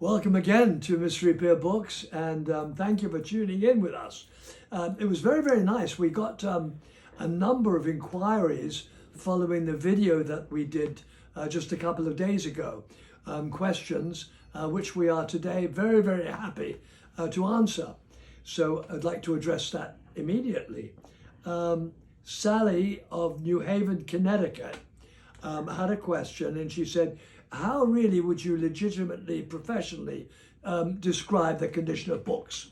Welcome again to Mystery Peer Books, and thank you for tuning in with us. It was very, very nice. We got a number of inquiries following the video that we did just a couple of days ago, questions which we are today very, very happy to answer. So I'd like to address that immediately. Sally of New Haven, Connecticut had a question, and she said, how really would you legitimately, professionally describe the condition of books?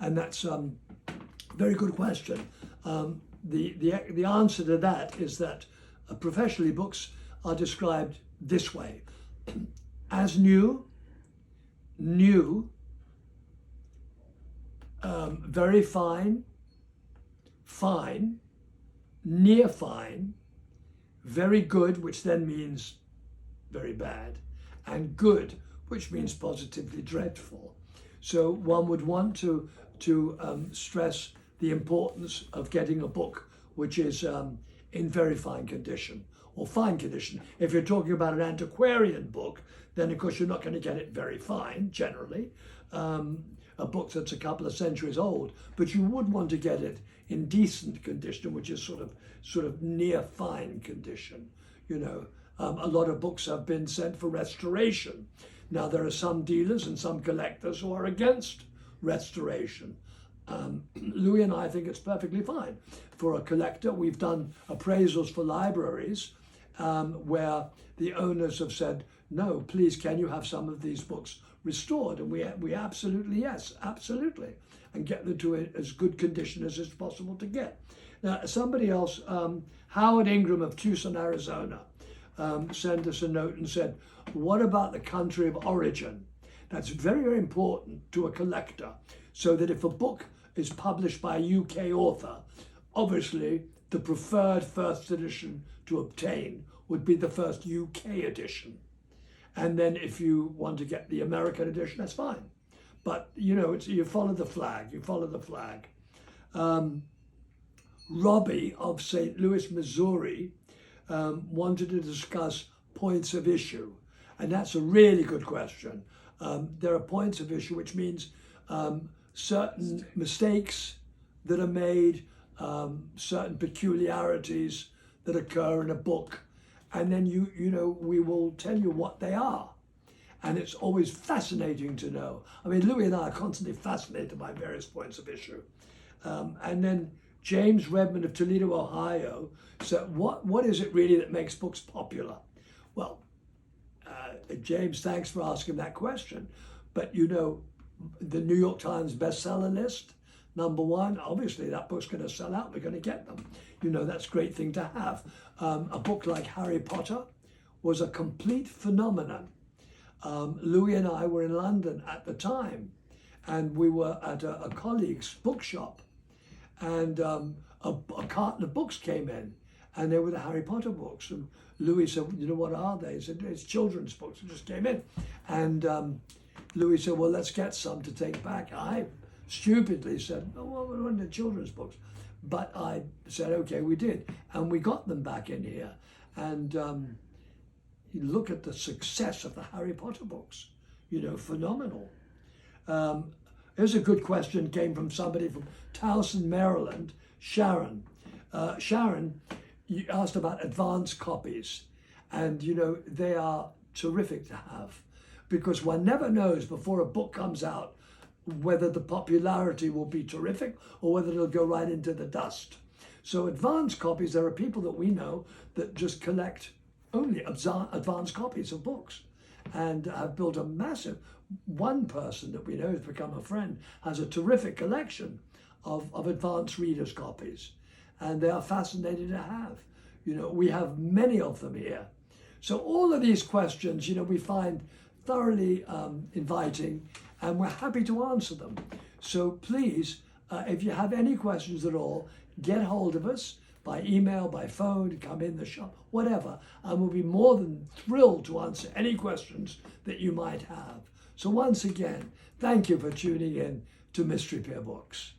And that's a very good question. The answer to that is that professionally books are described this way: as new, very fine, fine, near fine, very good, which then means very bad, and good, which means positively dreadful. So one would want to stress the importance of getting a book which is in very fine condition, or fine condition. If you're talking about an antiquarian book, then of course you're not going to get it very fine generally, a book that's a couple of centuries old, but you would want to get it in decent condition, which is sort of near fine condition, you know. A lot of books have been sent for restoration. Now, there are some dealers and some collectors who are against restoration. Louis and I think it's perfectly fine. For a collector, we've done appraisals for libraries where the owners have said, no, please, can you have some of these books restored? And we absolutely, yes, absolutely, and get them to as good condition as it's possible to get. Now, somebody else, Howard Ingram of Tucson, Arizona, sent us a note and said, what about the country of origin? That's very, very important to a collector, so that if a book is published by a UK author, obviously the preferred first edition to obtain would be the first UK edition. And then if you want to get the American edition, that's fine. But you know, you follow the flag, Robbie of St. Louis, Missouri, wanted to discuss points of issue. And that's a really good question. There are points of issue, which means certain mistakes that are made, certain peculiarities that occur in a book. And then we will tell you what they are. And it's always fascinating to know. I mean, Louis and I are constantly fascinated by various points of issue. And then James Redmond of Toledo, Ohio, said, what is it really that makes books popular? Well, James, thanks for asking that question. But you know, the New York Times bestseller list, #1, obviously that book's going to sell out. We're going to get them. You know, that's a great thing to have. A book like Harry Potter was a complete phenomenon. Louis and I were in London at the time, and we were at a colleague's bookshop, and a carton of books came in, and they were the Harry Potter books. And Louis said, you know, what are they? He said, it's children's books. It just came in. And Louis said, well, let's get some to take back. I stupidly said, oh, well, we wanted children's books. But I said, okay, we did. And we got them back in here. And you look at the success of the Harry Potter books, you know, phenomenal. Here's a good question, came from somebody from Towson, Maryland, Sharon. Sharon, you asked about advanced copies, and you know, they are terrific to have, because one never knows before a book comes out whether the popularity will be terrific or whether it'll go right into the dust. So advanced copies, there are people that we know that just collect only advanced copies of books and have built a massive, one person that we know has become a friend has a terrific collection of advanced readers' copies, and they are fascinating to have. You know, we have many of them here. So all of these questions, you know, we find thoroughly inviting, and we're happy to answer them. So please, if you have any questions at all, get hold of us by email, by phone, come in the shop, whatever, and we'll be more than thrilled to answer any questions that you might have. So once again, thank you for tuning in to Mystery Peer Books.